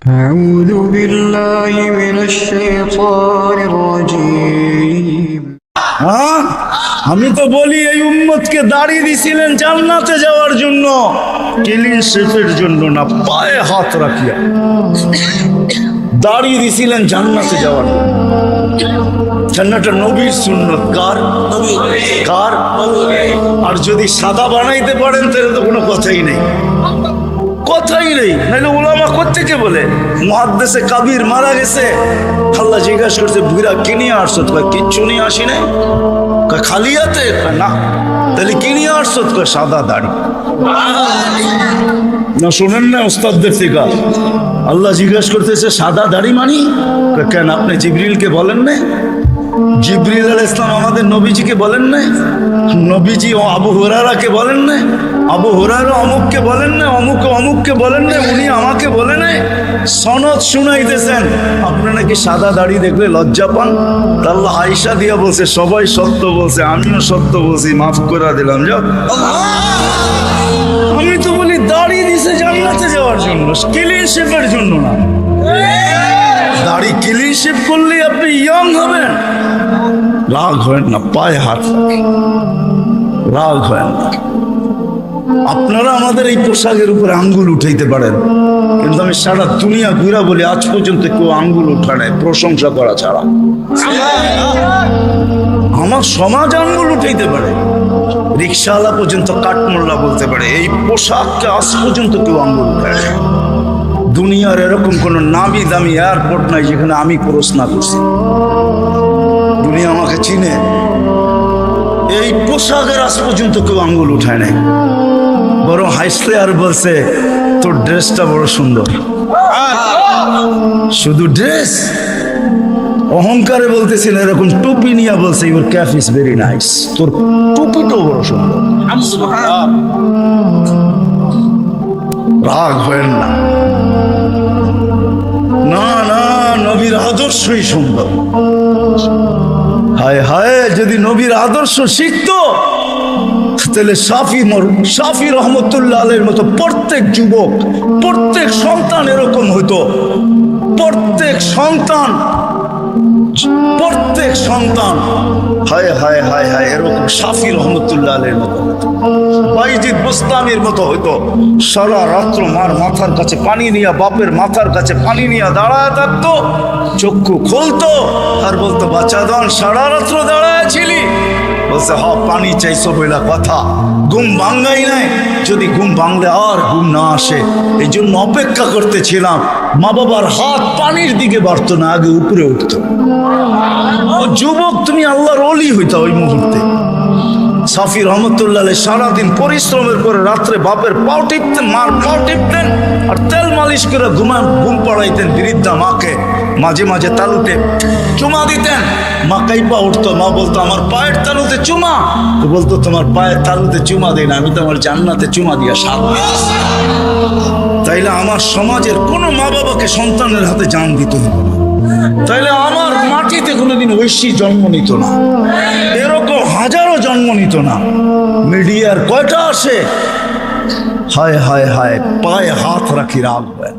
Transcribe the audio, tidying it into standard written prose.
أعوذ بالله من الشيطان الرجيم হ্যাঁ, আমি তো বলি এই উম্মতকে দাঁড়িয়ে দিছিলেন জান্নাতে যাওয়ার জন্য, ক্লিন শেপের জন্য না, পায়ে হাত রাখিয়া দাঁড়িয়ে দিছিলেন জান্নাতে যাওয়ার জন্য। জান্নাতটা নবীর সুন্নত। কার? কার? আর যদি সাদা বানাইতে পারেন তাহলে তো কোনো কথাই নেই, কথাই নেই। নাহলে ওলামা কোত্থেকে বলে মুহাদ্দিসে কাবির মারা গেছে, আল্লাহ জিজ্ঞাসা করছে বুড়া কি নিয়ে আসছো? কিচ্ছু নিয়ে আসি নাই। খালি হাতে? না। তাহলে কি নিয়ে আসছো? সাদা দাড়ি। না শোনেন না ওস্তাদদের থেকে? আল্লাহ জিজ্ঞাসা করতেছে সাদা দাড়ি মানি কেন? আপনি জিবরিলকে বলেন না? জিবরিল আলাইহিস সালাম আমাদের নবীজিকে বলেন না? নবীজি ও আবু হুরায়রাকে বলেন না? আবু হুরায়রা অমুককে বলেন না? অমুককে বলেন না? উনি আমাকে বলে নাই? সনদ শুনাইতেছেন আপনি নাকি সাদা দাড়ি দেখলে লজ্জা পান। আল্লাহ আয়েশা দিয়া বলছে সবাই সত্য বলছে, আমিও সত্য বলছি, মাফ করে দিলাম। যাও, আমি তো বলি দাড়ি দিছে জান্নাতে যাওয়ার জন্য, ক্লিন শেপের জন্য না। দাড়ি ক্লিন শেপ করলে আপনি ইয়ং হবেন। রাগ হয় না, পায়ে হাত রাগ হয় না। আপনারা আমাদের এই পোশাকের উপরে আঙ্গুল উঠাইতে পারেন, কিন্তু আমি সারা দুনিয়া ঘুরা বলি আজ পর্যন্ত কেউ আঙ্গুল উঠা নাই প্রশংসা করা ছাড়া। আমার সমাজ আঙ্গুল উঠাইতে পারে, রিক্সাওয়ালা পর্যন্ত কাঠমোল্লা বলতে পারে, এই পোশাককে আজ পর্যন্ত কেউ আঙ্গুল উঠায়। দুনিয়ার এরকম কোন নামি দামি এয়ারপোর্ট নাই যেখানে আমি ক্রস না করছি। দুনিয়া আমাকে চিনে, এই পোশাকের আজ পর্যন্ত কেউ আঙ্গুল উঠায় নাই। বরং হাসতে আর বলছে তোর ড্রেসটা বড় সুন্দর। শুধু ড্রেস, অহংকারে বলতেছিল এরকম টুপি নিয়ে বলছে your cap is very nice, তোর টুপিটাও বড় সুন্দর। রাগ হয় না, না না, নবীর আদর্শই সুন্দর। হায় হায়, যদি নবীর আদর্শ শিখতো তাহলে শাফি রহমতুল্লাহ আলাইহির মতো প্রত্যেক যুবক, প্রত্যেক সন্তান এরকম হইতো। প্রত্যেক সন্তান হায় হায় হায় হায় এরকম শাফি রহমতুল্লাহ আলাইহির মতো, বাইজিদ বুস্তামির মতো হইতো। সারা রাত্র মার মাথার কাছে পানি নিয়ে, বাপের মাথার কাছে পানি নিয়ে দাঁড়ায় থাকতো। চক্ষু খুলতো আর বলতো বাচ্চা দন সারা রাত্র দাঁড়ায় ছিলি? বলছে হ, পানি চাইছো বইলা কথা, ঘুম ভাঙ্গাই নাই। যদি ঘুম ভাঙলে আর ঘুম না আসে, এই জন্য অপেক্ষা করতেছিলাম। মা বাবার হাত পানির দিকে বাড়তো না, আগে উপরে উঠতো। ও যুবক, তুমি আল্লাহর ওলি হইতা ওই মুহূর্তে। শাফি রহমতুল্লাহ সারাদিন পরিশ্রমের পরে রাত্রে বাপের পাও টিপতেন, মার পাও টিপতেন, আর তেল মালিশ করে ঘুম পাড়াইতেন বৃদ্ধা মাকে। মাঝে মাঝে তালুতে চুমা দিতেন, মা কাইপা উঠতো। মা বলতো আমার পায়ের তালুতে চুমা। তো বলতো তোমার পায়ের তালুতে চুমা দেয় না, আমি তো আমার জান্নাতে চুমা দিয়া সাথ। তাইলে আমার সমাজের কোনো মা বাবাকে সন্তানের হাতে জান দিত না, তাইলে আমার মাটিতে কোনোদিন ঐশী জন্ম নিত না, এরকম হাজারো জন্ম নিত না। মিডিয়ার কয়টা আসে? হায় হায় হায়, পায়ে হাত রাখি রাখবেন।